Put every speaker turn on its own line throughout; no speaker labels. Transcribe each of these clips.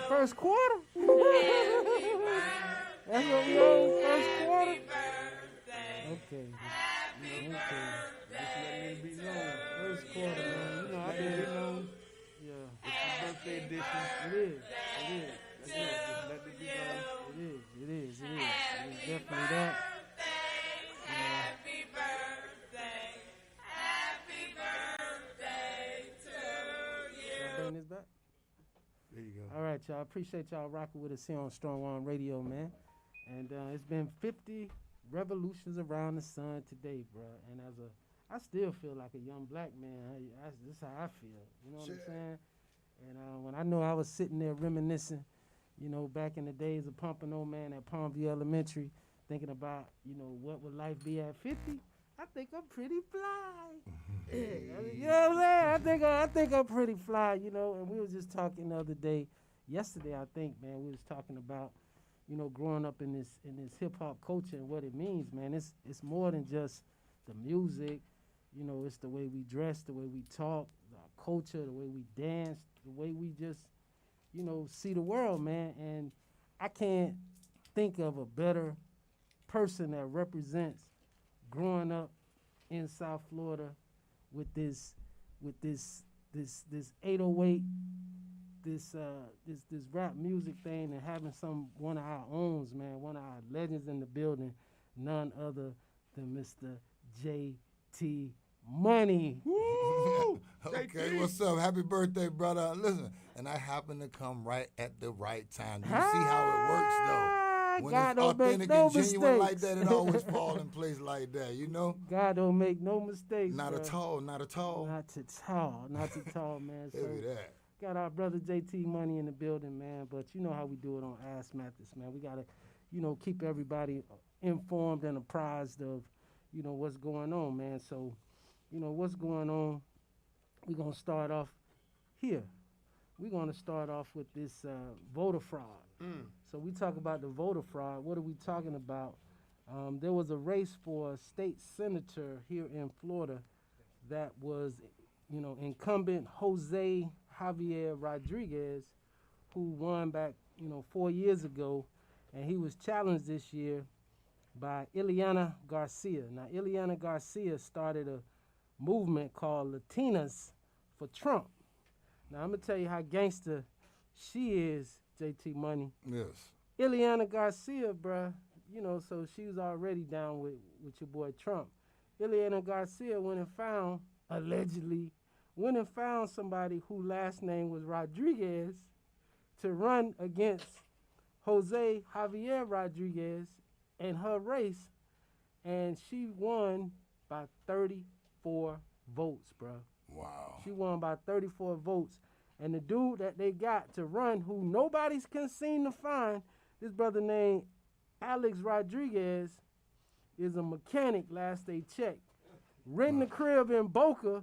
First quarter? That's what we on, first quarter? Okay.
Just let me be known.
First quarter, man. You know, I've been known. Yeah.
It's the birthday edition.
It is.
Just let it be known.
It is definitely that.
Happy birthday to you.
Bring this back.
There you go.
All right, y'all. Appreciate y'all rocking with us here on Strong Arm Radio, man. And it's been 50 revolutions around the sun today, bro. And I still feel like a young black man. This is how I feel. You know what I'm saying? And when I know I was sitting there reminiscing, you know, back in the days of Pompano, man, at Palmview Elementary, thinking about, you know, what would life be at 50? I think I'm pretty fly. You know what I'm saying? I think I'm pretty fly, you know. And we was just talking the other day, yesterday, I think, man, we was talking about, you know, growing up in this hip hop culture and what it means, man. It's more than just the music, you know. It's the way we dress, the way we talk, our culture, the way we dance, the way we just, you know, see the world, man. And I can't think of a better person that represents growing up in South Florida with this 808, this rap music thing, and having one of our owns, man, one of our legends in the building, none other than Mr. J.T. Money.
Woo! Okay, what's up? Happy birthday, brother. Listen, and I happen to come right at the right time. You see how it works, though. When
God
it's
don't make
authentic
no
and genuine like
mistakes.
that, it always falls in place like that, you know?
God don't make no mistakes.
Not
bro.
at all, not at all.
Not at all, man. So
Look at that.
got our brother JT Money in the building, man. But you know how we do it on Ask Mathis, man. We gotta, you know, keep everybody informed and apprised of, you know, what's going on, man. So, you know, what's going on, we're gonna start off here. We're gonna start off with this voter fraud. So we talk about the voter fraud. What are we talking about? There was a race for a state senator here in Florida that was, you know, incumbent Jose Javier Rodriguez, who won back, you know, 4 years ago, and he was challenged this year by Ileana Garcia. Now, Ileana Garcia started a movement called Latinas for Trump. Now, I'm going to tell you how gangster she is, JT Money.
Yes.
Ileana Garcia, bruh, you know, so she was already down with your boy Trump. Ileana Garcia allegedly went and found somebody whose last name was Rodriguez to run against Jose Javier Rodriguez in her race, and she won by 34 votes, bruh.
Wow.
She won by 34 votes. And the dude that they got to run, who nobody can seem to find, this brother named Alex Rodriguez, is a mechanic, last they checked. Renting a crib in Boca,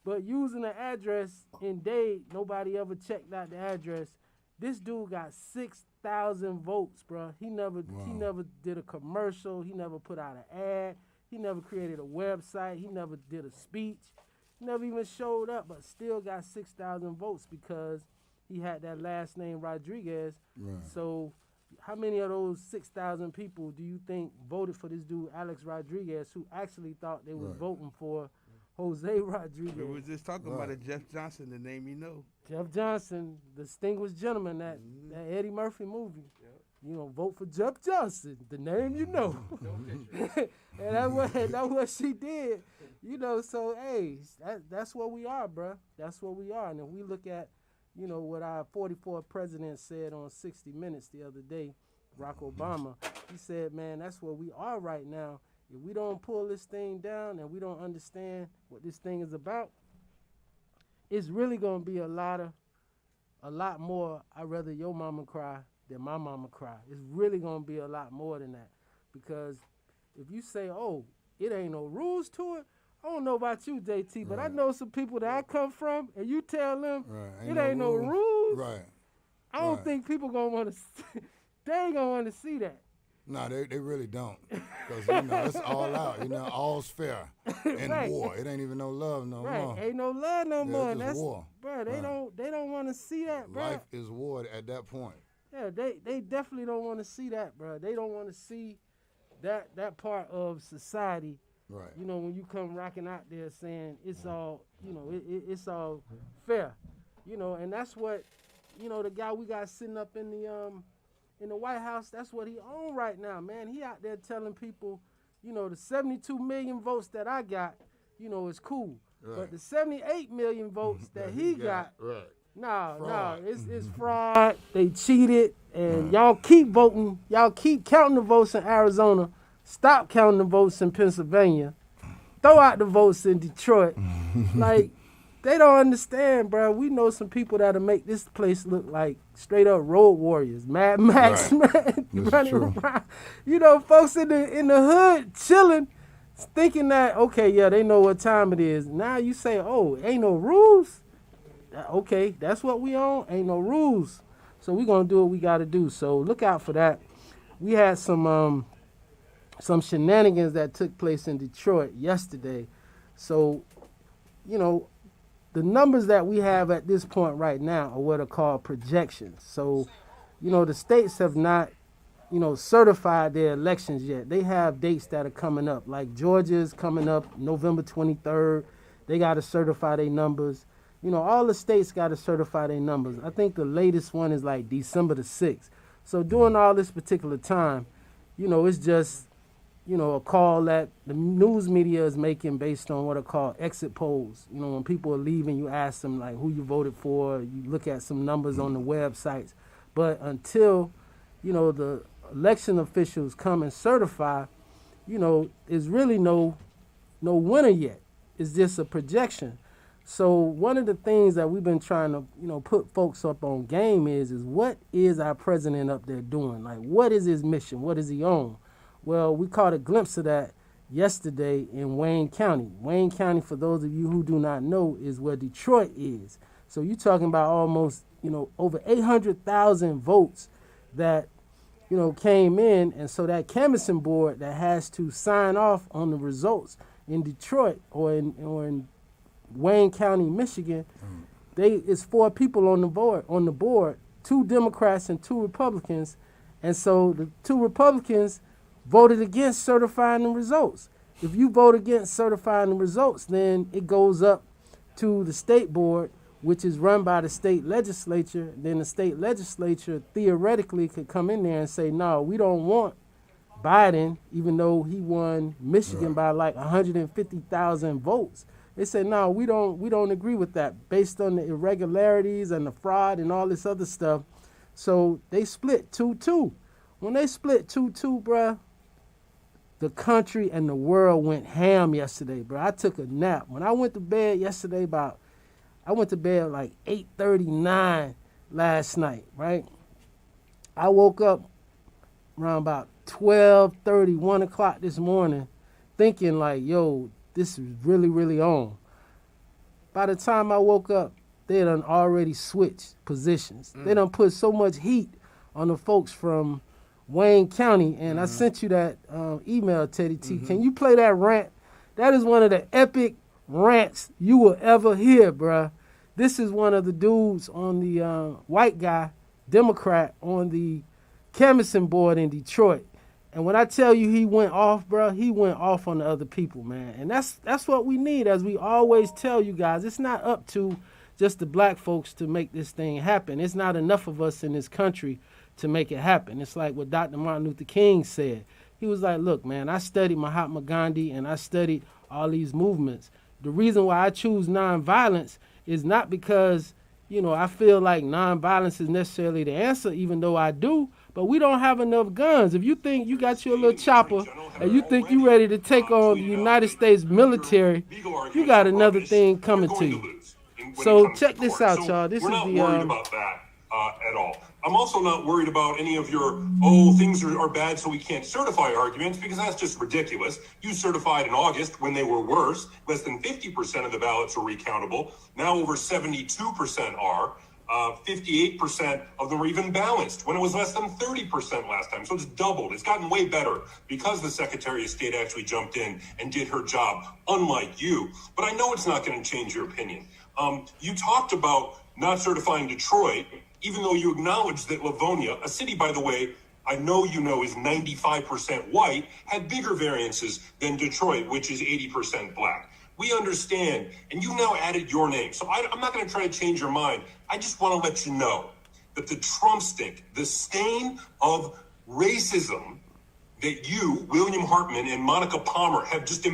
but using the address in Dade. Nobody ever checked out the address. This dude got 6,000 votes, bro. He never did a commercial. He never put out an ad. He never created a website. He never did a speech. Never even showed up, but still got 6,000 votes because he had that last name Rodriguez.
Right.
So how many of those 6,000 people do you think voted for this dude, Alex Rodriguez, who actually thought they was voting for Jose Rodriguez?
We were just talking about it, Jeff Johnson, the name you know.
Jeff Johnson, distinguished gentleman, that Eddie Murphy movie. Yep. You know, vote for Jeff Johnson, the name you know. And that's what she did. You know, so, hey, that's where we are, bruh. That's where we are. And if we look at, you know, what our 44th president said on 60 Minutes the other day, Barack Obama, he said, man, that's where we are right now. If we don't pull this thing down and we don't understand what this thing is about, it's really going to be a lot more, I'd rather your mama cry than my mama cry. It's really going to be a lot more than that. Because if you say, oh, it ain't no rules to it, I don't know about you, JT, but I know some people that I come from, and you tell them it ain't no rules.
Right.
I don't think people going to want to, they ain't going to want to see that.
No, they really don't. Because, it's all out. All's fair in
Right.
war. It ain't even no love no
Right,
more.
ain't no love no more.
It's
And
just
that's
war.
bro. They don't want to see that, bro.
Life is war at that point.
Yeah, they definitely don't want to see that, bro. They don't want to see that part of society.
Right.
When you come rocking out there saying it's all, it's all fair, and that's what, the guy we got sitting up in the White House, that's what he on right now, man. He out there telling people, the 72 million votes that I got, is cool,
Right.
but the 78 million votes that he got,
Right.
no, it's fraud. They cheated, and y'all keep voting. Y'all keep counting the votes in Arizona. Stop counting the votes in Pennsylvania. Throw out the votes in Detroit. Like, they don't understand, bro. We know some people that'll make this place look like straight up road warriors. Mad Max,
Right.
man,
This
running
is true.
around. Folks in the hood chilling, thinking that, okay, yeah, they know what time it is. Now you say, oh, ain't no rules. Okay, that's what we on. Ain't no rules. So we gonna do what we gotta do. So look out for that. We had some shenanigans that took place in Detroit yesterday. So, the numbers that we have at this point right now are what are called projections. So, the states have not, certified their elections yet. They have dates that are coming up. Like Georgia's coming up November 23rd. They got to certify their numbers. All the states got to certify their numbers. I think the latest one is like December the 6th. So during all this particular time, it's just, a call that the news media is making based on what are called exit polls. When people are leaving, you ask them like who you voted for. You look at some numbers on the websites. But until, the election officials come and certify, there's really no winner yet. It's just a projection. So one of the things that we've been trying to, put folks up on game is what is our president up there doing? Like, what is his mission? What is he on? Well, we caught a glimpse of that yesterday in Wayne County. Wayne County, for those of you who do not know, is where Detroit is. So you're talking about almost, over 800,000 votes that, came in. And so that canvassing board that has to sign off on the results in Detroit or in Wayne County, Michigan, it's 4 people on the board, 2 Democrats and 2 Republicans. And so the 2 Republicans voted against certifying the results. If you vote against certifying the results, then it goes up to the state board, which is run by the state legislature. Then the state legislature theoretically could come in there and say, no, we don't want Biden, even though he won Michigan by like 150,000 votes. They said, no, we don't agree with that based on the irregularities and the fraud and all this other stuff. So they split 2-2. When they split 2-2, bruh, the country and the world went ham yesterday, bro. I took a nap. When I went to bed yesterday I went to bed like 8:39 last night, right? I woke up around about 12:30, 1 o'clock this morning thinking like, yo, this is really, really on. By the time I woke up, they done already switched positions. They done put so much heat on the folks from Wayne County, and I sent you that email, Teddy T. Can you play that rant? That is one of the epic rants you will ever hear, bruh. This is one of the dudes on the white guy, Democrat, on the canvassing board in Detroit. And when I tell you he went off, bruh, he went off on the other people, man. And that's what we need, as we always tell you guys. It's not up to just the black folks to make this thing happen. It's not enough of us in this country to make it happen. It's like what Dr. Martin Luther King said. He was like, look, man, I studied Mahatma Gandhi and I studied all these movements. The reason why I choose nonviolence is not because, I feel like nonviolence is necessarily the answer, even though I do, but we don't have enough guns. If you think you got your little chopper and you think you ready to take on the United States military, you got another thing coming to you. So check this out, y'all. This is the...
We're not worried about that at all. I'm also not worried about any of your, things are bad so we can't certify arguments, because that's just ridiculous. You certified in August when they were worse. Less than 50% of the ballots were recountable. Now over 72% are. 58% of them are even balanced when it was less than 30% last time. So it's doubled. It's gotten way better because the Secretary of State actually jumped in and did her job, unlike you. But I know it's not going to change your opinion. You talked about not certifying Detroit, even though you acknowledged that Livonia, a city, by the way, I know you know is 95% white, had bigger variances than Detroit, which is 80% black. We understand, and you now added your name. So I'm not going to try to change your mind. I just want to let you know that the Trump stink, the stain of racism that you, William Hartman, and Monica Palmer have just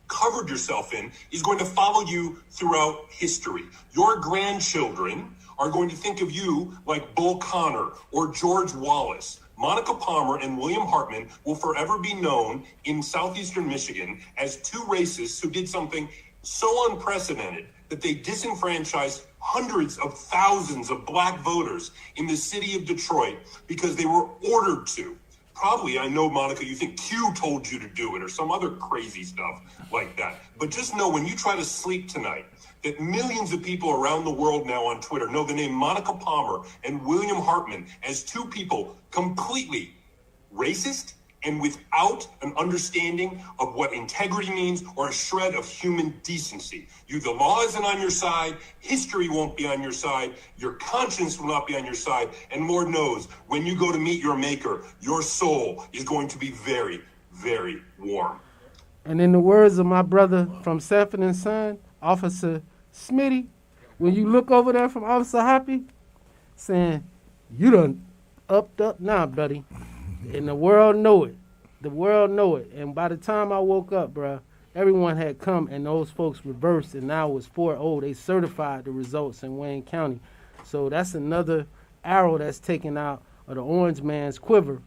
covered yourself in is going to follow you throughout history. Your grandchildren are going to think of you like Bull Connor or George Wallace. Monica Palmer and William Hartman will forever be known in southeastern Michigan as two racists who did something so unprecedented that they disenfranchised hundreds of thousands of black voters in the city of Detroit because they were ordered to. Probably, I know, Monica, you think Q told you to do it or some other crazy stuff like that. But just know when you try to sleep tonight, that millions of people around the world now on Twitter know the name Monica Palmer and William Hartman as two people completely racist and without an understanding of what integrity means or a shred of human decency. The law isn't on your side, history won't be on your side, your conscience will not be on your side, and Lord knows, when you go to meet your maker, your soul is going to be very, very warm.
And in the words of my brother from Sanford and Son, Officer Smitty, when you look over there from Officer Hoppy, saying, you done upped up now, buddy. And the world know it. The world know it. And by the time I woke up, bruh, everyone had come and those folks reversed, and now it was 4-0. They certified the results in Wayne County. So that's another arrow that's taken out of the orange man's quiver,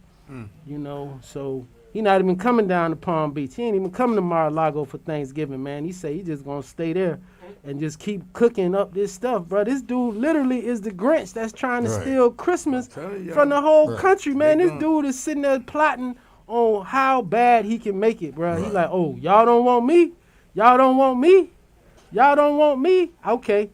you know. So he not even coming down to Palm Beach. He ain't even coming to Mar-a-Lago for Thanksgiving, man. He say he just going to stay there and just keep cooking up this stuff, bro. This dude literally is the Grinch that's trying to steal Christmas from the whole country, man. This dude is sitting there plotting on how bad he can make it, bro. He like, oh, y'all don't want me? Y'all don't want me? Y'all don't want me? Okay.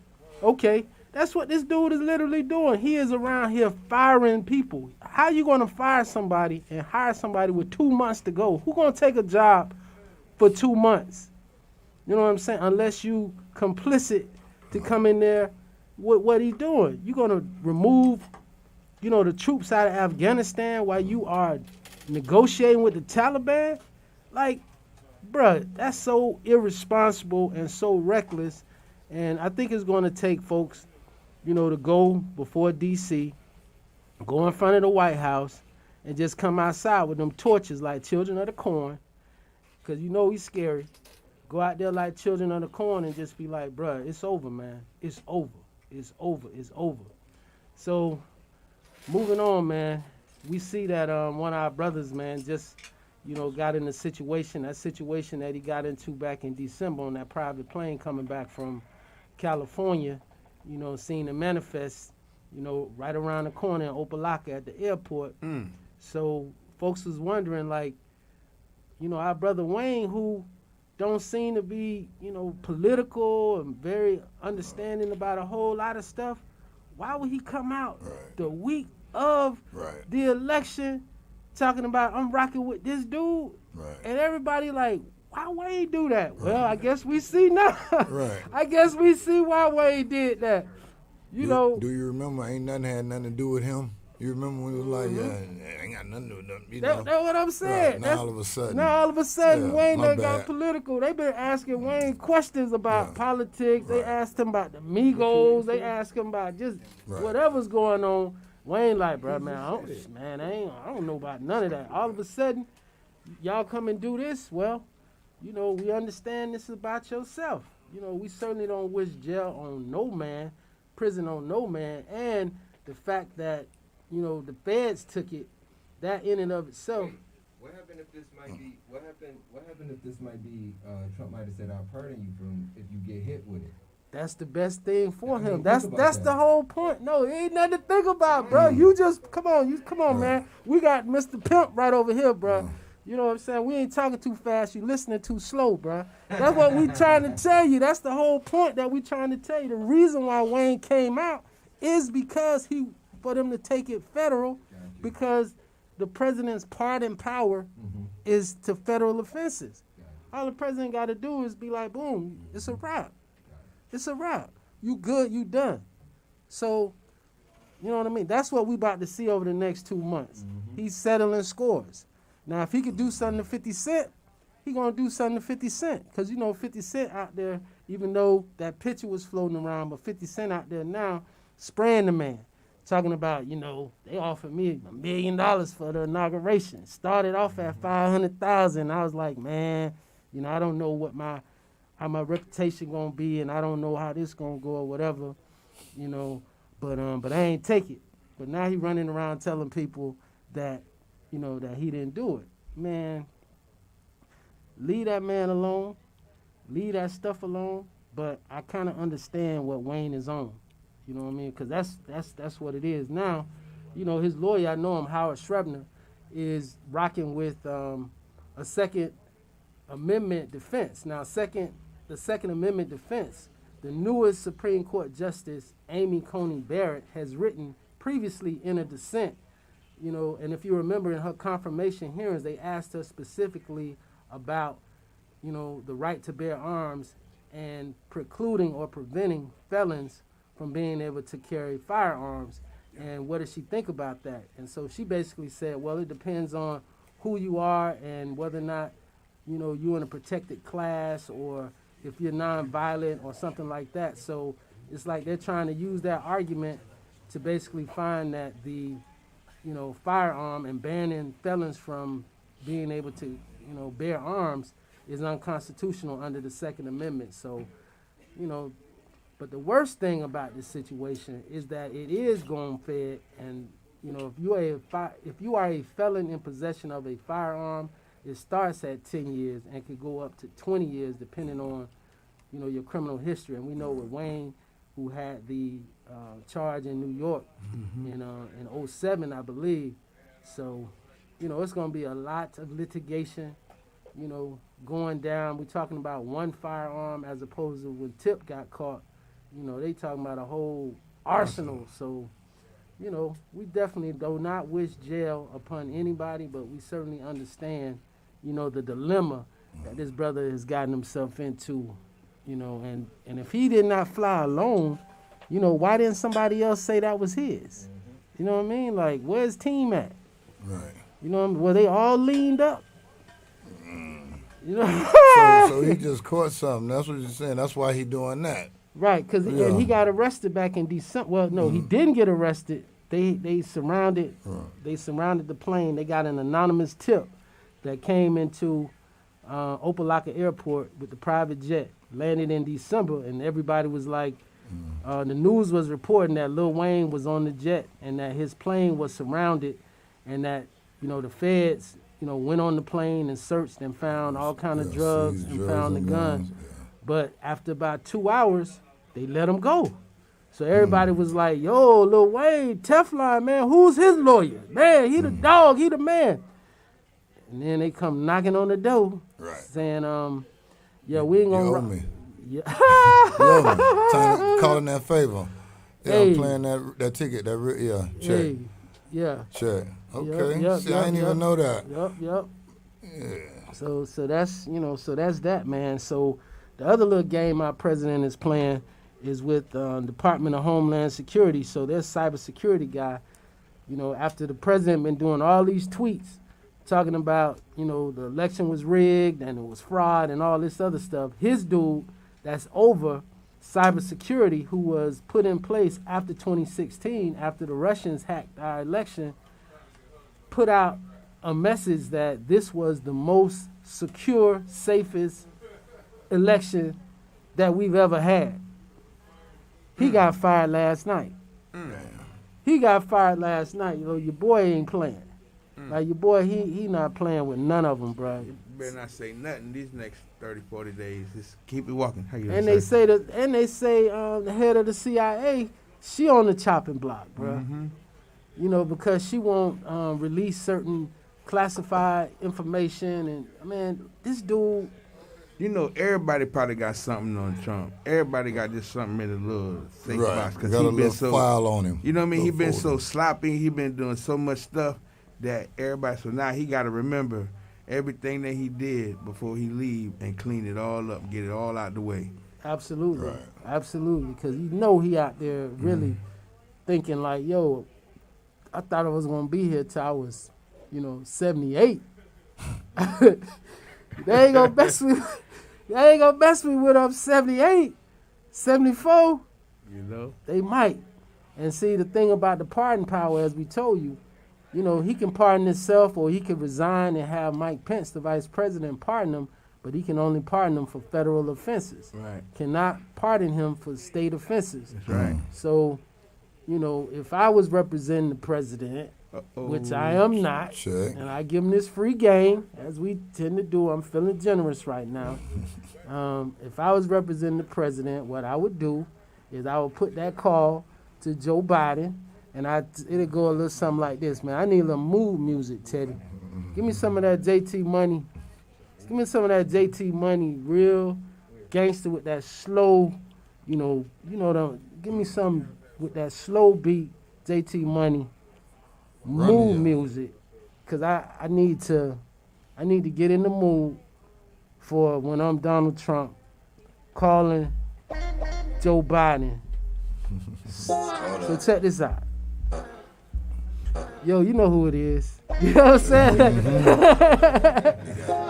That's what this dude is literally doing. He is around here firing people. How you going to fire somebody and hire somebody with 2 months to go? Who going to take a job for 2 months? You know what I'm saying? Unless you complicit to come in there with what he's doing. You're going to remove, you know, the troops out of Afghanistan while you are negotiating with the Taliban? Like, bruh, that's so irresponsible and so reckless. And I think it's going to take folks, you know, to go before D.C., go in front of the White House, and just come outside with them torches like children of the corn, because you know he's scary. Go out there like children of the corn and just be like, bruh, it's over, man. It's over. It's over. It's over. So, moving on, man. We see that one of our brothers, man, just, you know, got in that situation that he got into back in December on that private plane coming back from California, you know, seeing the manifest, you know, right around the corner in Opelika at the airport. So folks was wondering, like, you know, our brother Wayne, who don't seem to be, you know, political and very understanding about a whole lot of stuff, why would he come out the week of the election talking about, I'm rocking with this dude? And everybody like, why Wayne do that? Well, I guess we see now. I guess we see why Wayne did that. You know.
Do you remember ain't nothing had nothing to do with him? You remember when he was like, ain't got nothing to do with them, you know?
That's what I'm saying.
Now all of a sudden.
Wayne done got political. They been asking Wayne questions about politics. They asked him about the Migos. They asked him about just whatever's going on. Wayne like, bro, man, I don't know about none of that. All of a sudden, y'all come and do this. Well, you know, we understand this is about yourself. You know, we certainly don't wish jail on no man, prison on no man, and the fact that, you know, the feds took it, that in and of itself.
What happened if this might be? What happened if this might be? Trump might have said, "I'll pardon you from if you get hit with it."
That's the best thing for him. That's the whole point. No, it ain't nothing to think about, bro. You just come on, man. We got Mr. Pimp right over here, bro. You know what I'm saying? We ain't talking too fast. You listening too slow, bro. That's what we trying to tell you. That's the whole point that we trying to tell you. The reason why Wayne came out is because for them to take it federal, because the president's pardon power is to federal offenses. All the president got to do is be like, boom, it's a wrap. It's a wrap. You good, you done. So, you know what I mean? That's what we about to see over the next 2 months. He's settling scores. Now, if he could do something to 50 Cent, he going to do something to 50 Cent. Because, 50 Cent out there, even though that picture was floating around, but 50 Cent out there now spraying the man. Talking about, they offered me $1 million for the inauguration. Started off at $500,000. I was like, man, I don't know how my reputation gonna be, and I don't know how this gonna go or whatever, but I ain't take it. But now he running around telling people that, that he didn't do it. Man, leave that man alone. Leave that stuff alone. But I kind of understand what Wayne is on. You know what I mean? Because that's what it is. Now, his lawyer, I know him, Howard Schrebner, is rocking with a Second Amendment defense. Now, the Second Amendment defense, the newest Supreme Court Justice, Amy Coney Barrett, has written previously in a dissent, and if you remember in her confirmation hearings, they asked her specifically about, the right to bear arms and precluding or preventing felons from being able to carry firearms. And what does she think about that? And so she basically said, well, it depends on who you are and whether or not, you're in a protected class or if you're nonviolent or something like that. So it's like they're trying to use that argument to basically find that the, firearm and banning felons from being able to, bear arms is unconstitutional under the Second Amendment. So, but the worst thing about this situation is that it is going fed, and if you are a felon in possession of a firearm, it starts at 10 years and can go up to 20 years depending on your criminal history. And we know with Wayne, who had the charge in New York in 07, I believe. So it's going to be a lot of litigation going down. We're talking about one firearm as opposed to when Tip got caught. They talking about a whole arsenal. So, we definitely do not wish jail upon anybody, but we certainly understand, the dilemma that this brother has gotten himself into, and if he did not fly alone, why didn't somebody else say that was his? You know what I mean? Like, where's team at?
Right.
Were they all leaned up?
So he just caught something. That's what you're saying. That's why he doing that.
Right, because and he got arrested back in December. Well, no, he didn't get arrested. They surrounded the plane. They got an anonymous tip that came into Opelika Airport with the private jet, landed in December, and everybody was like, the news was reporting that Lil Wayne was on the jet and that his plane was surrounded, and that the feds went on the plane and searched and found all kind of drugs and found the guns. But after about 2 hours, they let him go. So everybody was like, yo, Lil Wayne, Teflon, man, who's his lawyer? Man, he the dog, he the man. And then they come knocking on the door saying, yeah, we ain't gonna...
You owe me.
Yeah.
You owe me. Calling that favor. Yeah, I'm playing that ticket, check.
Hey, yeah.
Check. Okay. See, I didn't even know that.
Yep.
Yeah.
So that's so that's that, man. So the other little game our president is playing is with Department of Homeland Security. So their cybersecurity guy, after the president been doing all these tweets talking about, the election was rigged and it was fraud and all this other stuff, his dude that's over cybersecurity, who was put in place after 2016, after the Russians hacked our election, put out a message that this was the most secure, safest election that we've ever had. He got fired last night. He got fired last night. Your boy ain't playing. Like, your boy, he not playing with none of them, bro.
You better not say nothing these next 30, 40 days. Just keep it walking. How you
and they say the head of the CIA, she on the chopping block, bro. Because she won't release certain classified information. And, man, this dude
You know, everybody probably got something on Trump. Everybody got just something in the little safe box.
Got a little file on him.
You know what I mean? He been so
folder.
sloppy. He been doing so much stuff that everybody. So now he got to remember everything that he did before he leave and clean it all up, get it all out the way.
Absolutely.
Right.
Absolutely. Because you know he out there really thinking like, yo, I thought I was going to be here till I was, 78. They ain't going to mess with me when I'm 78, 74.
You know?
They might. And see, the thing about the pardon power, as we told you, he can pardon himself or he can resign and have Mike Pence, the vice president, pardon him, but he can only pardon him for federal offenses.
Right.
Cannot pardon him for state offenses.
That's right.
So, if I was representing the president, which I am not,
Check.
and I give him this free game, as we tend to do, I'm feeling generous right now. If I was representing the president, what I would do is I would put that call to Joe Biden, and it'll go a little something like this, man. I need a little mood music, Teddy. Give me some of that JT Money. Give me some of that JT Money, real gangster with that slow, give me some with that slow beat, JT Money, mood music, cause I need to get in the mood for when I'm Donald Trump calling Joe Biden. So check this out. Yo, you know who it is. You know what I'm saying?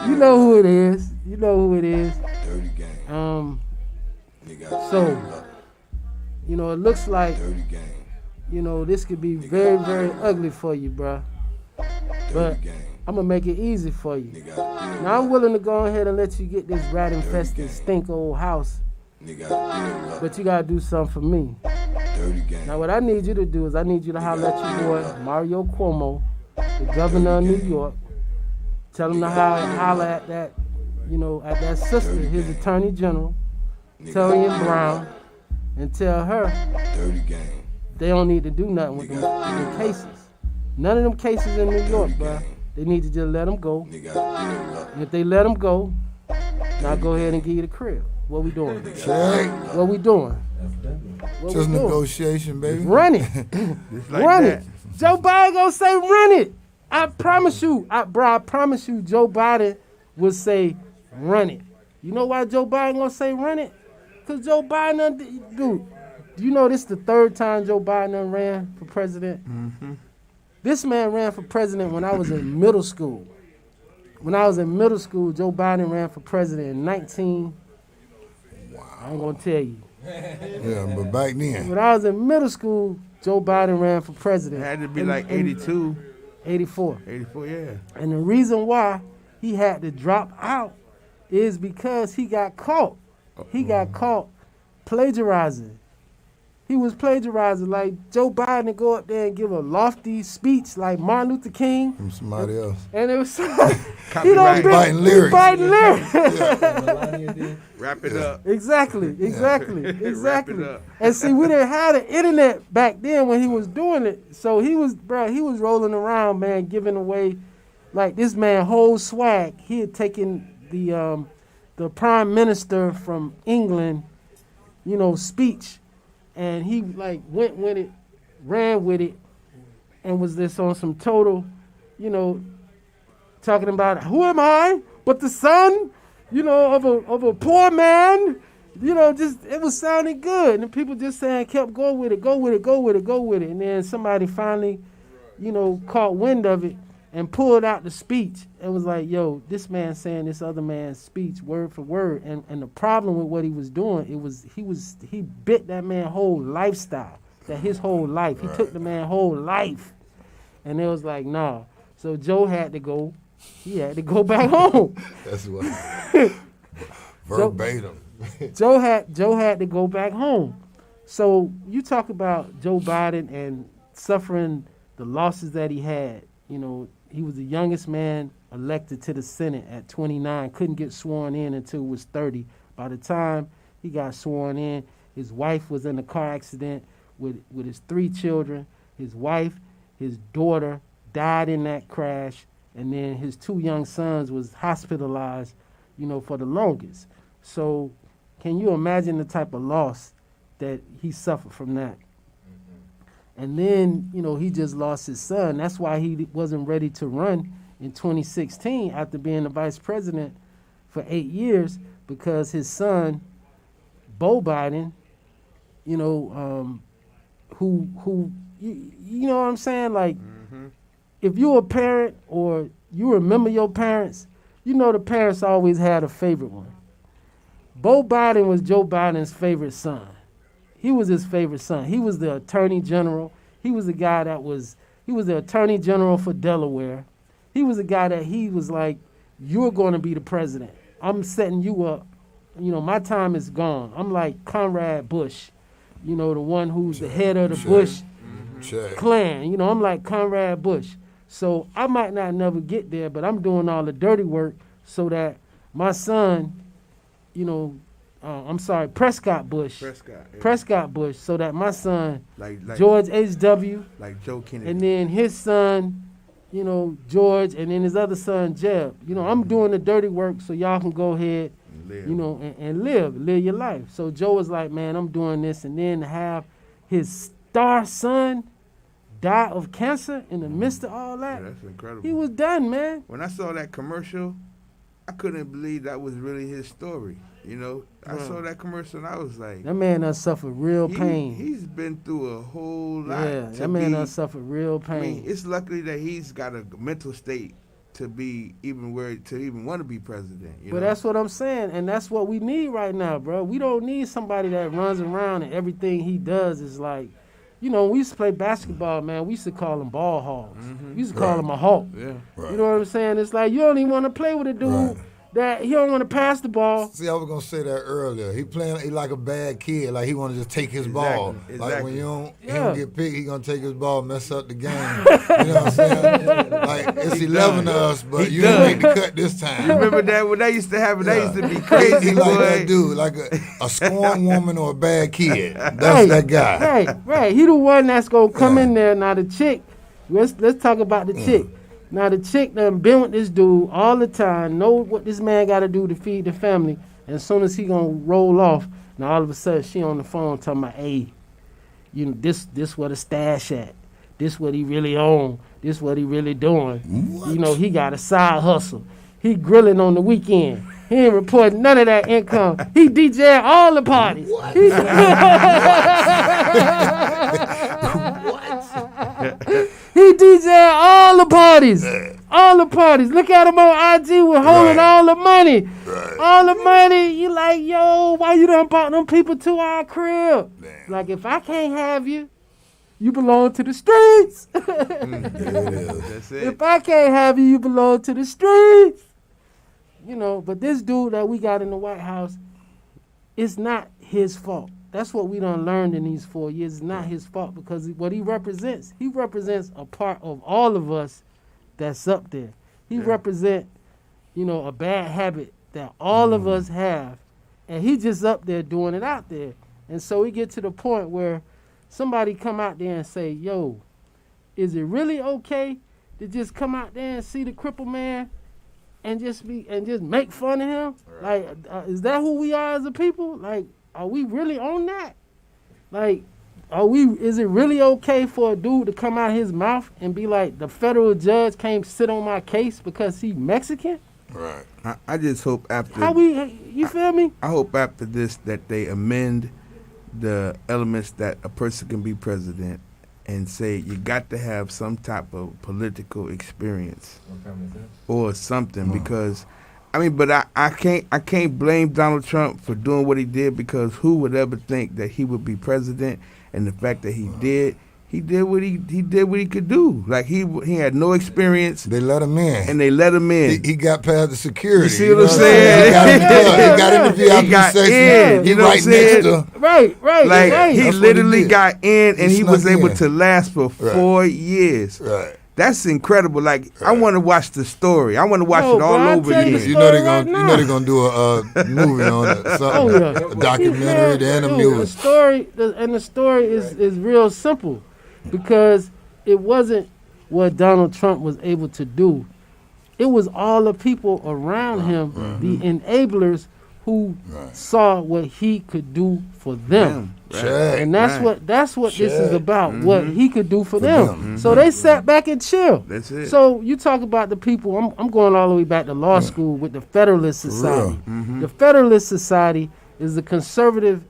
You know who it is. You know who it is.
Dirty game.
So, it looks like,
Dirty game.
this could be very, very ugly for you, bruh. But
Dirty game.
I'm going to make it easy for you.
Nigga,
Now, I'm willing to go ahead and let you get this rat-infested, stink old house. But you got to do something for me.
Dirty game.
Now, what I need you to do is I need you to holler at your boy, Mario Cuomo, the governor of New York. Tell him to holler at that, at that sister, his attorney general, Torian Brown, and tell her
Dirty game.
they don't need to do nothing with them cases. None of them cases in New York, bro. They need to just let them go. And if they let them go, now go ahead and give you the crib. What we doing?
Check.
What we doing? What
Just
we doing?
negotiation, baby.
Run it.
Like
Run
that.
it. Joe Biden gonna say run it. I promise you. I promise you Joe Biden will say run it. You know why Joe Biden gonna say run it? Because Joe Biden, dude, do you know this is the third time Joe Biden ran for president?
Mm-hmm.
This man ran for president when I was in middle school. When I was in middle school, Joe Biden ran for president in I ain't gonna tell you.
Yeah, but back then.
When I was in middle school, Joe Biden ran for
It
president.
had to be like 82,
84.
84, yeah.
And the reason why he had to drop out is because he got caught. He got caught plagiarizing. He was plagiarizing. Like Joe Biden to go up there and give a lofty speech like Martin Luther King.
From somebody else.
And it was he
Copyright.
Biting lyrics.
Biting lyrics.
Melania did.
Wrap it up.
Exactly.
Wrap it up.
And see, we didn't have the internet back then when he was doing it. So he was rolling around, man, giving away, like this man whole swag. He had taken the prime minister from England, speech, and he like went with it, ran with it, and was this on some total, talking about who am I but the son, of a poor man, just it was sounding good, and people just saying kept go with it, and then somebody finally, caught wind of it and pulled out the speech and was like, yo, this man saying this other man's speech word for word, and the problem with what he was doing, he bit that man's whole lifestyle, that his whole life, he took the man's whole life, and it was like, nah. So Joe had to go. He had to go back home.
That's what. Verbatim.
Joe had to go back home. So you talk about Joe Biden and suffering the losses that he had. He was the youngest man elected to the Senate at 29, couldn't get sworn in until he was 30. By the time he got sworn in, his wife was in a car accident with his 3 children. His wife, his daughter died in that crash, and then his 2 young sons was hospitalized. for the longest. So can you imagine the type of loss that he suffered from that? And then, he just lost his son. That's why he wasn't ready to run in 2016 after being the vice president for 8 years, because his son, Beau Biden, who you know what I'm saying? Like, if you're a parent or you remember your parents, the parents always had a favorite one. Beau Biden was Joe Biden's favorite son. He was his favorite son. He was the attorney general. He was the guy he was the attorney general for Delaware. He was the guy that he was like, you're going to be the president. I'm setting you up. My time is gone. I'm like Conrad Bush, the one who's the head of the Bush clan. I'm like Conrad Bush. So I might not never get there, but I'm doing all the dirty work so that my son, Prescott Bush. Prescott Bush, so that my son, like George H.W.,
like Joe Kennedy,
and then his son, George, and then his other son, Jeb. I'm doing the dirty work so y'all can go ahead, and live your life. So Joe was like, man, I'm doing this, and then to have his star son die of cancer in the midst of all that,
that's incredible.
He was done, man.
When I saw that commercial, I couldn't believe that was really his story. I saw that commercial and I was like,
that man done suffered real pain.
He's been through a whole lot.
Yeah, that man done suffered real pain.
I mean, it's lucky that he's got a mental state to even want to be president.
But that's what I'm saying, and that's what we need right now, bro. We don't need somebody that runs around and everything he does is like, we used to play basketball, man. We used to call them ball hogs. We used to call him a hawk.
Yeah.
Right. You know what I'm saying? It's like you don't even want to play with a dude that he don't want to pass the ball.
See, I was gonna say that earlier. He like a bad kid. Like he want to just take his ball. Like when he don't get picked, he gonna take his ball, mess up the game. You know what I'm saying? Like it's 11 of us, but you didn't make the cut this time.
You remember that when that used to happen? That used to be crazy.
He like that dude, like a scorned woman or a bad kid. That's that guy.
Right. He the one that's gonna come in there. Now the chick. Let's talk about the chick. Now, the chick done been with this dude all the time, know what this man got to do to feed the family, and as soon as he going to roll off, now all of a sudden she on the phone talking about, hey, this what a stash at. This what he really on. This what he really doing. What? He got a side hustle. He grilling on the weekend. He ain't reporting none of that income. He DJ at all the parties.
What?
He DJ at all the parties. All the parties. Look at him on IG with holding all the money. All the money. You like, yo, why you done brought them people to our crib? Damn. Like, if I can't have you, you belong to the streets.
That's it.
If I can't have you, you belong to the streets. But this dude that we got in the White House, it's not his fault. That's what we done learned in these 4 years. It's not his fault because what he represents a part of all of us that's up there. He represent, a bad habit that all of us have, and he just up there doing it out there. And so we get to the point where somebody come out there and say, yo, is it really okay to just come out there and see the crippled man and just make fun of him? Right. Like, is that who we are as a people? Like, are we really on that? Like, is it really okay for a dude to come out his mouth and be like, the federal judge can't sit on my case because he Mexican?
Right.
I just hope after...
you feel me?
I hope after this that they amend the elements that a person can be president and say you got to have some type of political experience or something because... but I can't blame Donald Trump for doing what he did because who would ever think that he would be president? And the fact that he did what he could do. Like he had no experience.
They let him in,
and they let him in.
He got past the security.
You see what I'm saying?
He got in the VIP section.
You know what I'm saying?
Right.
Like he literally got in, and he was able to last for 4 years.
Right.
That's incredible. Like I want to watch the story. I want to watch it all over again.
You know they're gonna do a movie on it, something, a documentary, then a music.
The story is real simple, because it wasn't what Donald Trump was able to do. it was all the people around him, the enablers who saw what he could do for them. And that's what this is about, what he could do for them. So they sat back and chill.
That's it.
So you talk about the people, I'm going all the way back to law school with the Federalist Society. The Federalist Society is the conservative,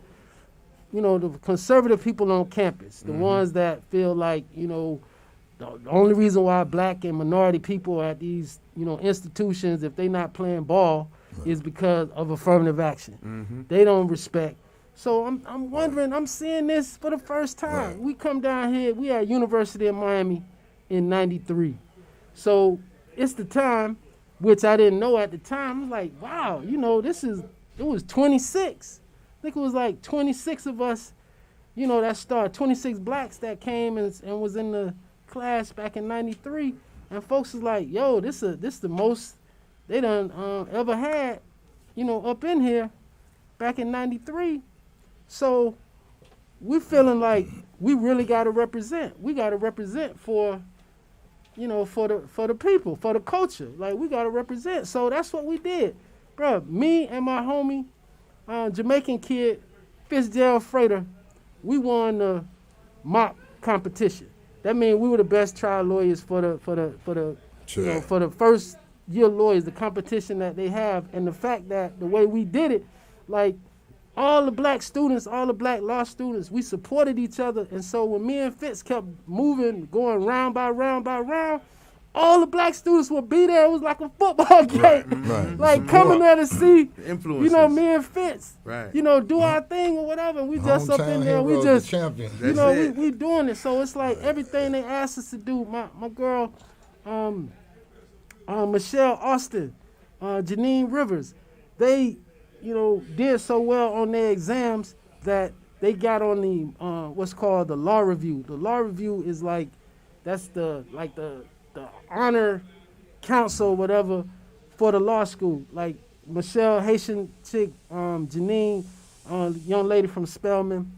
the conservative people on campus, the ones that feel like, the only reason why black and minority people are at these, institutions, if they not playing ball, is because of affirmative action. They don't respect. So I'm wondering, I'm seeing this for the first time. We come down here, we at University of Miami in 93. So it's the time, which I didn't know at the time. I'm like, wow, it was 26. I think it was like 26 of us, that started, 26 blacks that came and was in the class back in 93. And folks was like, yo, this the most they done ever had, up in here back in 93. So we feeling like we really got to represent. We got to represent for the people, for the culture. Like, we got to represent. So that's what we did. Bruh, me and my homie, Jamaican kid, Fitzgerald Frater, we won the mock competition. That means we were the best trial lawyers for the first year lawyers, the competition that they have, and the fact that the way we did it, like all the black students, all the black law students, we supported each other. And so when me and Fitz kept moving, going round by round by round, all the black students would be there. It was like a football game. Like coming there to see, me and Fitz, do our thing or whatever. And we just up in there, we just, we doing it. So it's like everything they asked us to do. My girl, Michelle Austin, Janine Rivers, they, did so well on their exams that they got on the what's called the law review. The law review is like, that's the honor council, whatever, for the law school. Like Michelle, Haitian chick, Janine, young lady from Spelman,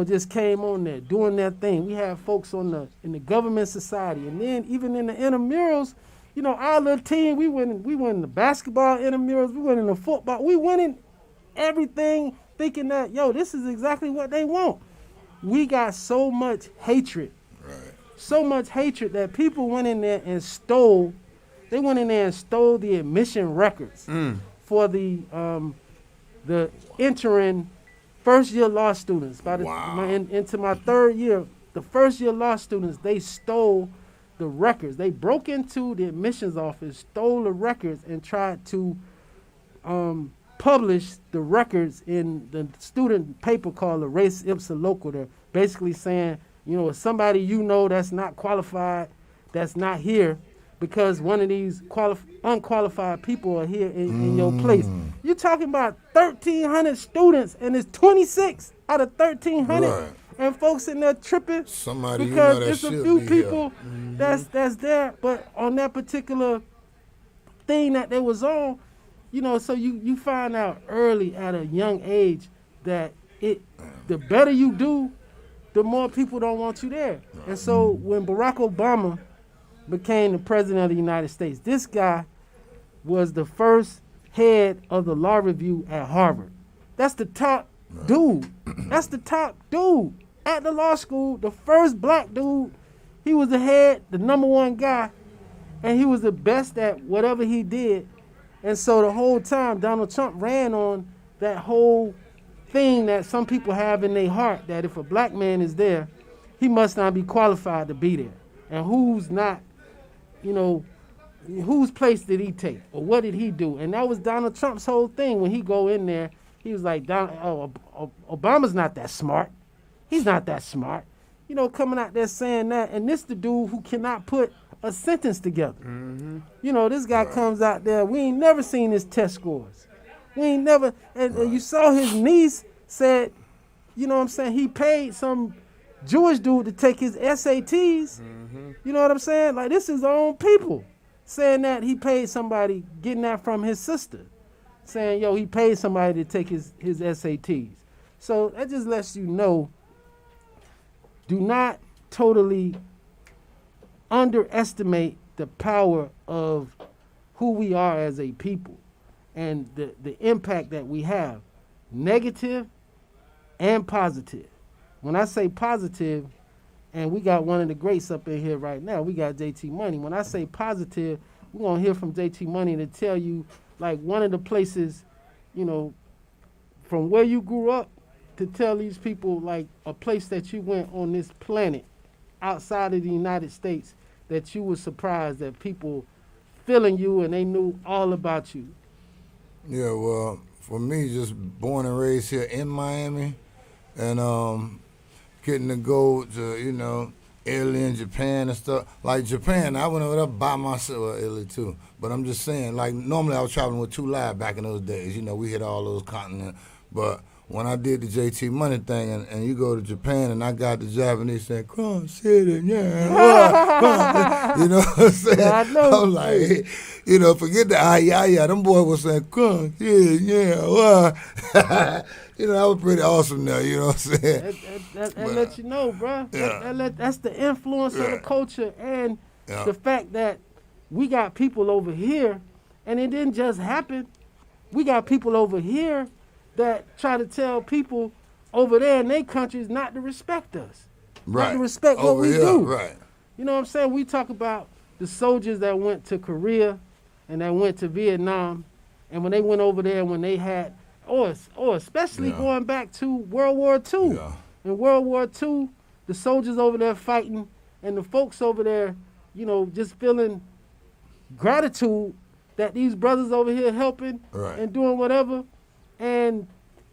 just came on there doing their thing. We had folks in the government society, and then even in the intramurals, our little team, we went in the basketball intramurals, we went in the football, we went in everything, thinking that this is exactly what they want. We got so much hatred. So much hatred that people went in there and stole. They went in there and stole the admission records for the entering first year law students. Into my third year, the first year law students, they stole the records. They broke into the admissions office, stole the records, and tried to publish the records in the student paper called the Res Ipsa Loquitur, basically saying, somebody that's not qualified, that's not here, because one of these unqualified people are here in your place. You're talking about 1,300 students, and it's 26 out of 1,300, and folks in there tripping because it's a few people that's there. But on that particular thing that they was on, so you find out early at a young age that the better you do, the more people don't want you there. And so when Barack Obama became the president of the United States, this guy was the first head of the law review at Harvard. That's the top dude. That's the top dude at the law school, the first black dude. He was the head, the number one guy, and he was the best at whatever he did. And so the whole time, Donald Trump ran on that whole thing that some people have in their heart, that if a black man is there, he must not be qualified to be there. And who's not, whose place did he take, or what did he do? And that was Donald Trump's whole thing. When he go in there, he was like, Obama's not that smart. He's not that smart. Coming out there saying that. And this the dude who cannot put a sentence together. This guy comes out there, we ain't never seen his test scores. We ain't never, and you saw his niece said, he paid some Jewish dude to take his SATs. You know what I'm saying? Like, this is his own people saying that he paid somebody, getting that from his sister, saying, he paid somebody to take his SATs. So that just lets you know, do not totally underestimate the power of who we are as a people and the impact that we have, negative and positive. When I say positive, and we got one of the greats up in here right now, we got JT Money. When I say positive, we're going to hear from JT Money to tell you, like, one of the places, you know, from where you grew up, to tell these people, like, a place that you went on this planet outside of the United States that you were surprised that people feeling you and they knew all about you.
Yeah, well, for me, just born and raised here in Miami, and getting to go to, you know, Italy and Japan and stuff. Like Japan, I went over there by myself, well, Italy too. But I'm just saying, like, normally I was traveling with 2 Live back in those days. You know, we hit all those continents. But when I did the JT Money thing, and you go to Japan, and I got the Japanese saying, "Come sit in, yeah," you know what I'm saying?
Yeah, I know.
I'm like, you know, forget the yeah. Them boys were saying, "Come sit, yeah." You know, that was pretty awesome now, you know what I'm saying?
That let you know, bro.
Yeah.
That's the influence of the culture and
Yeah.
the fact that we got people over here, and it didn't just happen. We got people over here that try to tell people over there in their countries not to respect us.
Right.
Not to respect what
Over
we
here,
do.
Right.
You know what I'm saying? We talk about the soldiers that went to Korea and that went to Vietnam, and when they went over there, when they had, or especially
Yeah.
going back to World War II.
Yeah.
In World War II, the soldiers over there fighting, and the folks over there, you know, just feeling gratitude that these brothers over here helping
Right.
and doing whatever. And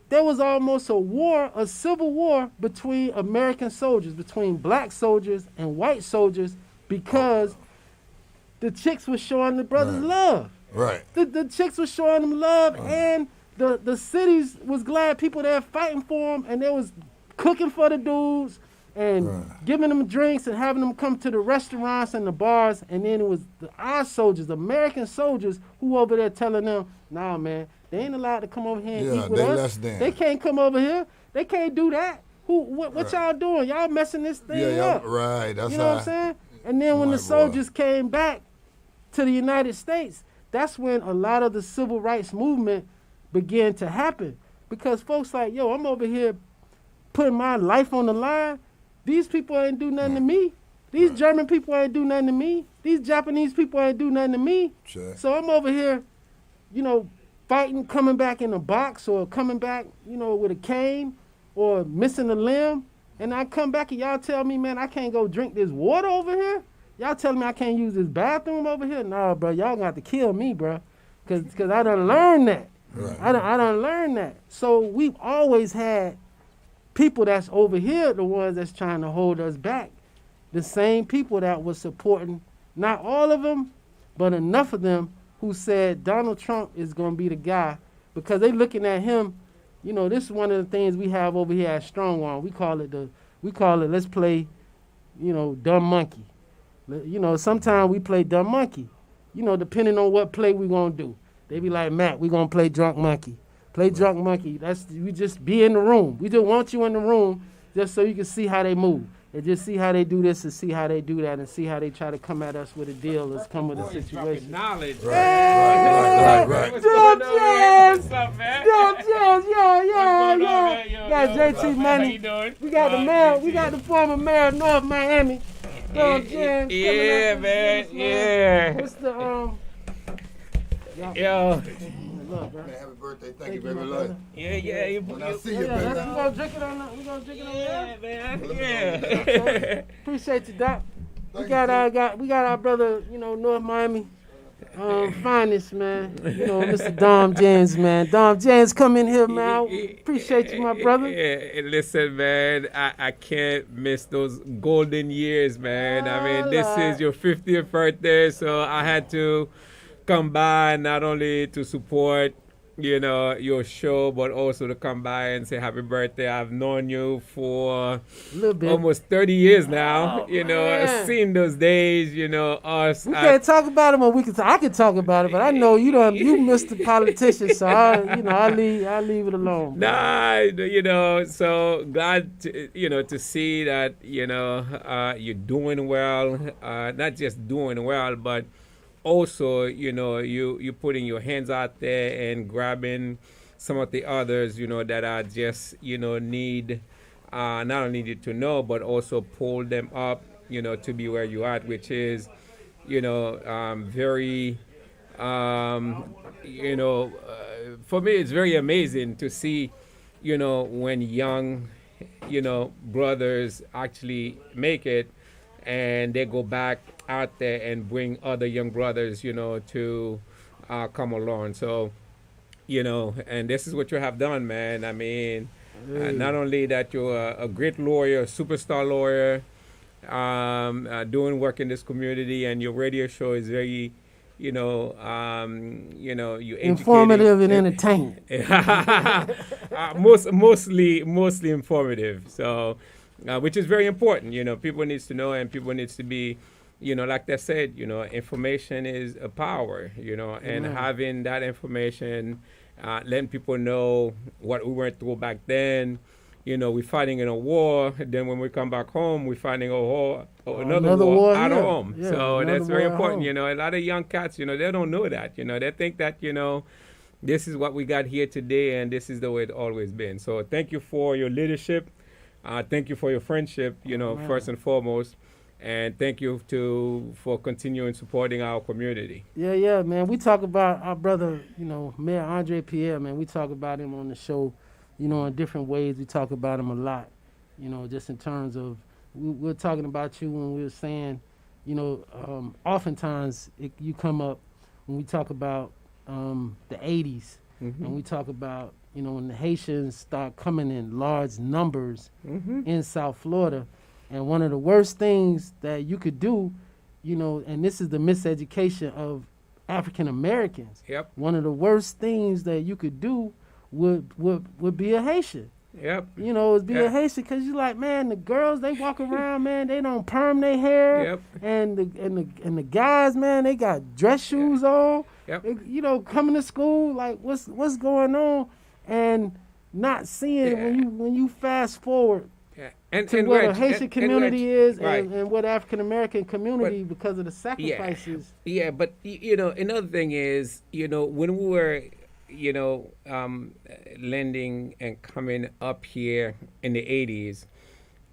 there was almost a civil war between American soldiers, between black soldiers and white soldiers, because the chicks was showing the brothers
Right.
love.
Right.
The chicks was showing them love, and the cities was glad people there fighting for them, and they was cooking for the dudes and
Right.
giving them drinks and having them come to the restaurants and the bars. And then it was our soldiers, American soldiers, who over there telling them, "Nah, man, they ain't allowed to come over here and
Yeah,
eat with
they
us.
less than.
They can't come over here. They can't do that. What
Right.
y'all doing? Y'all messing this thing
Yeah,
up."
right. That's
You know what I'm saying? And then when the
White boy.
soldiers came back to the United States, that's when a lot of the civil rights movement began to happen. Because folks like, yo, I'm over here putting my life on the line. These people ain't do nothing to me. These German people ain't do nothing to me. These Japanese people ain't do nothing to me.
Sure.
So I'm over here, you know, fighting, coming back in a box, or coming back, you know, with a cane, or missing a limb. And I come back and y'all tell me, man, I can't go drink this water over here? Y'all telling me I can't use this bathroom over here? Nah, bro, y'all gonna have to kill me, bro. Cause I done learned that.
Right.
I done learned that. So we've always had people that's over here, the ones that's trying to hold us back. The same people that was supporting, not all of them, but enough of them who said Donald Trump is going to be the guy, because they looking at him. You know, this is one of the things we have over here at Strong Arm. We call it let's play, you know, dumb monkey. You know, sometimes we play dumb monkey, you know, depending on what play we going to do. They be like, "Matt, we going to play drunk monkey." Play drunk monkey. We just be in the room. We just want you in the room just so you can see how they move. And just see how they do this and see how they do that and see how they try to come at us with a deal. Let's come with a situation.
Knowledge.
Right.
Dumb jazz!
What's up, man?
Dumb jazz, yeah.
Yo,
Got
yo,
JT
what's up, man?
Money.
How you doing?
We got the mayor. We got the former mayor of North Miami. Dumb jazz.
Yeah, man. Yeah.
What's the
Yo.
Look, bro.
Happy birthday. Thank you,
my
baby.
brother.
Love.
Yeah. You
When I see
Yeah,
you, baby.
we gonna drink it on. We gonna drink it on
Yeah,
there.
man. Yeah.
Appreciate you, Doc. We
Thank
got our brother, you know, North Miami, finest, man. You know, Mr. Dom James, man. Dom James, come in here, man. Appreciate you, my brother.
Yeah, listen, man, I can't miss those golden years, man. I mean, this is your 50th birthday, so I had to come by not only to support, you know, your show, but also to come by and say happy birthday. I've known you for almost 30 years now. You know, I've seen those days, you know, us.
We can't talk about it, or we can. I can talk about it, but I know you Mr. Politician, so I leave it alone.
Nah, you know, so glad to see that, you know, you're doing well, not just doing well, but also, you putting your hands out there and grabbing some of the others, that are just, need not only need to know, but also pull them up, to be where you are, which is, very, for me, it's very amazing to see, when young, brothers actually make it and they go back out there and bring other young brothers, to come along. So, and this is what you have done, man. I mean, not only that you're a great lawyer, a superstar lawyer, doing work in this community, and your radio show is very, you
informative and entertaining.
Mostly informative. So, which is very important. People needs to know, and people needs to be, like they said, information is a power. And having that information, letting people know what we went through back then. We're fighting in a war. Then when we come back home, we're fighting another war at home. Yeah, so that's very important. A lot of young cats, they don't know that. They think that, this is what we got here today, and this is the way it's always been. So thank you for your leadership. Thank you for your friendship, first and foremost. And thank you for continuing supporting our community.
Yeah, man. We talk about our brother, Mayor Andre Pierre, man. We talk about him on the show, in different ways. We talk about him a lot, just in terms of, we're talking about you when we were saying, oftentimes you come up when we talk about the 80s, and we talk about, when the Haitians start coming in large numbers in South Florida. And one of the worst things that you could do, and this is the miseducation of African Americans.
Yep.
One of the worst things that you could do would be a Haitian.
Yep.
Would be a Haitian, because you like, man, the girls, they walk around, man, they don't perm their hair.
Yep.
And the guys, man, they got dress shoes on.
Yep.
They, coming to school, like what's going on, and not seeing when you fast forward.
And
what a Haitian community is,
right.
and what African American community, because of the sacrifices.
Yeah, but another thing is, when we were, lending and coming up here in the 80s,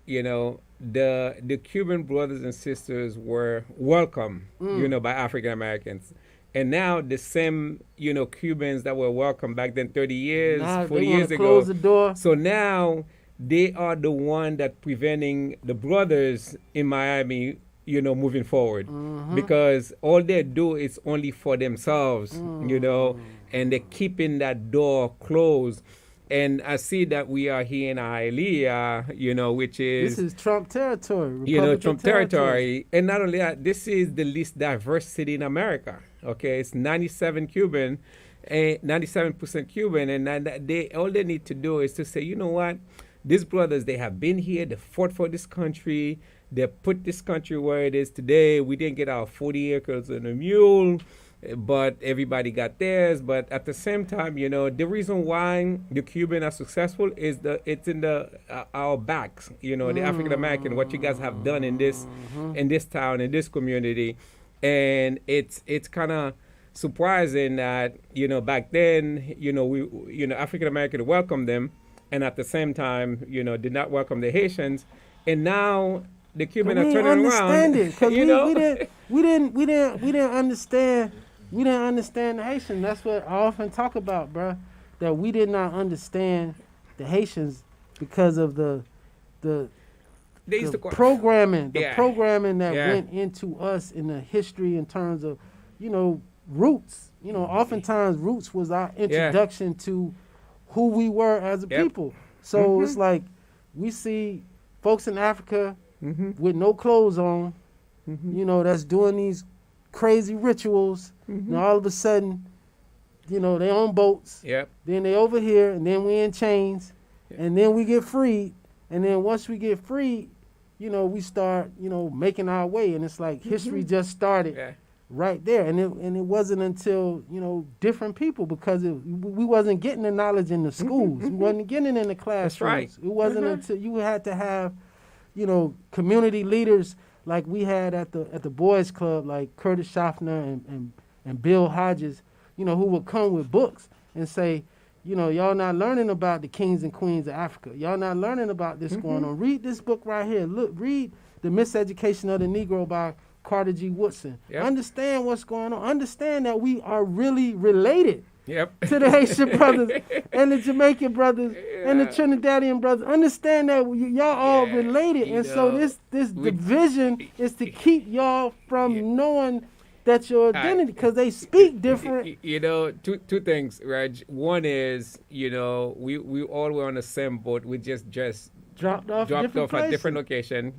the Cuban brothers and sisters were welcome, by African Americans. And now the same, Cubans that were welcome back then 30 years, 40 years ago.
Close the door.
So now they are the one that preventing the brothers in Miami, moving forward, because all they do is only for themselves, and they're keeping that door closed. And I see that we are here in Hialeah, which is...
This is Trump territory.
Trump territory. And not only that, this is the least diverse city in America, okay? It's 97% Cuban, and all they need to do is to say, you know what? These brothers, they have been here, they fought for this country, they put this country where it is today. We didn't get our 40 acres and a mule, but everybody got theirs. But at the same time, the reason why the Cuban are successful is it's in our backs, the African American, what you guys have done in this town, in this community. And it's kind of surprising that, back then, we African American welcomed them, and at the same time, did not welcome the Haitians. And now the Cuban are turning around.
We didn't understand. We didn't understand the Haitians. That's what I often talk about, bro. That we did not understand the Haitians because of the programming, programming that went into us in the history in terms of, roots. Oftentimes roots was our introduction to who we were as a people. So it's like we see folks in Africa with no clothes on, that's doing these crazy rituals. And all of a sudden, they on boats.
Yep.
Then they over here, and then we in chains, and then we get freed. And then once we get freed, we start, making our way. And it's like history just started right there. And it wasn't until, different people, because we wasn't getting the knowledge in the schools. We wasn't getting it in the classrooms.
That's right.
It wasn't until you had to have, community leaders like we had at the boys club, like Curtis Schaffner and Bill Hodges, you know, who would come with books and say, you know, y'all not learning about the kings and queens of Africa. Y'all not learning about this going on. Read this book right here. Look, read The Miseducation of the Negro by Carter G. Woodson. Yep. Understand what's going on. Understand that we are really related to the Haitian brothers and the Jamaican brothers and the Trinidadian brothers. Understand that y'all all related. And so this division is to keep y'all from knowing that's your identity, because they speak different.
You know, two things, Reg. One is, you know, we all were on the same boat. We just dropped off at different location.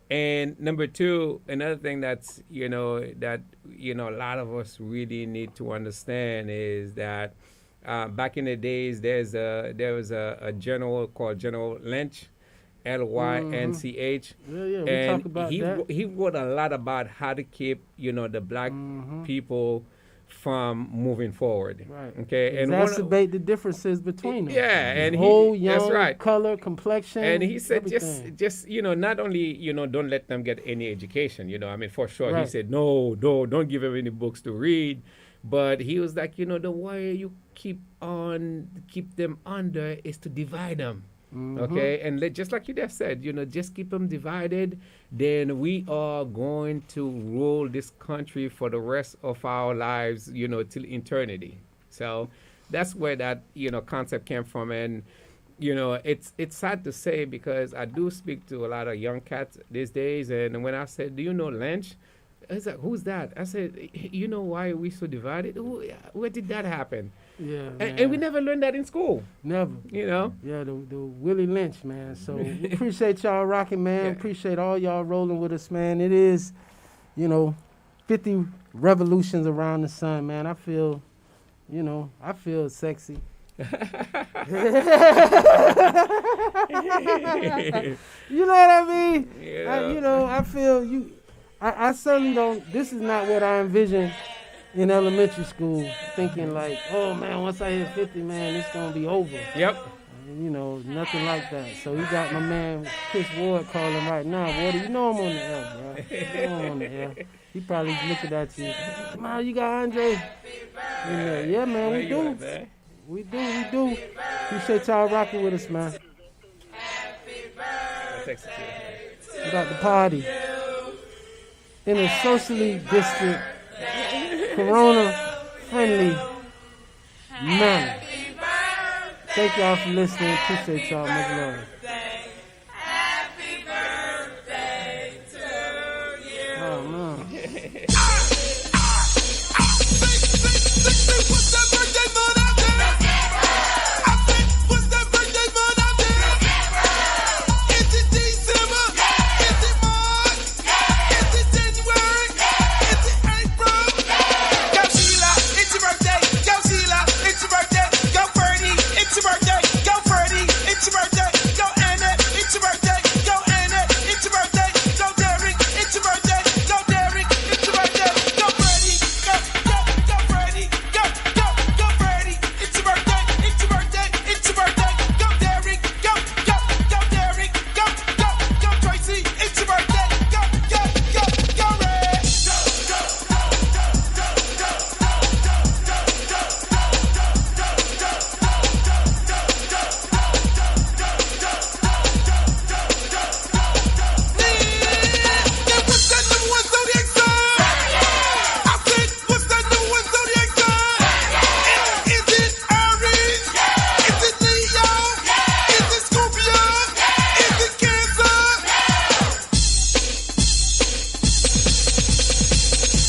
And number two, another thing that's, you know, a lot of us really need to understand is that back in the days, there was a general called General Lynch, Lynch.
We talk about that.
He wrote a lot about how to keep, you know, the black people from moving forward.
Right.
Okay.
Exacerbate the differences between them.
Yeah, and
young,
that's right.
Color, complexion.
And he said,
everything.
just you know, not only, you know, don't let them get any education. You know, I mean, for sure. Right. He said, no, don't give them any books to read. But he was like, you know, the way you keep them under is to divide them. Okay, and just like you just said, you know, just keep them divided, then we are going to rule this country for the rest of our lives, you know, till eternity. So that's where that, you know, concept came from. And, you know, it's sad to say, because I do speak to a lot of young cats these days, and when I said, do you know Lynch? I was like, who's that? I said, you know why we so divided? Where did that happen?
Yeah,
and we never learned that in school.
Never.
You know?
Yeah, the Willie Lynch, man. So we appreciate y'all rocking, man.
Yeah.
Appreciate all y'all rolling with us, man. It is, you know, 50 revolutions around the sun, man. I feel sexy. You know what I mean?
Yeah.
I feel you. I certainly don't. This is not what I envisioned in elementary school, thinking like, oh man, once I hit 50, man, it's gonna be over.
Yep.
And, you know, nothing like that. So he got my man Chris Ward calling right now. Ward, you know I'm on the air, bro. You know I'm on the air. He probably looking at you. Come on, you got Andre. Yeah, man, we do. We do. Appreciate y'all rocking with us, man. We got the party in a socially distant, corona-friendly manner. Thank y'all for listening. Appreciate y'all. Much love.
Happy birthday to you.
Oh, man.
What's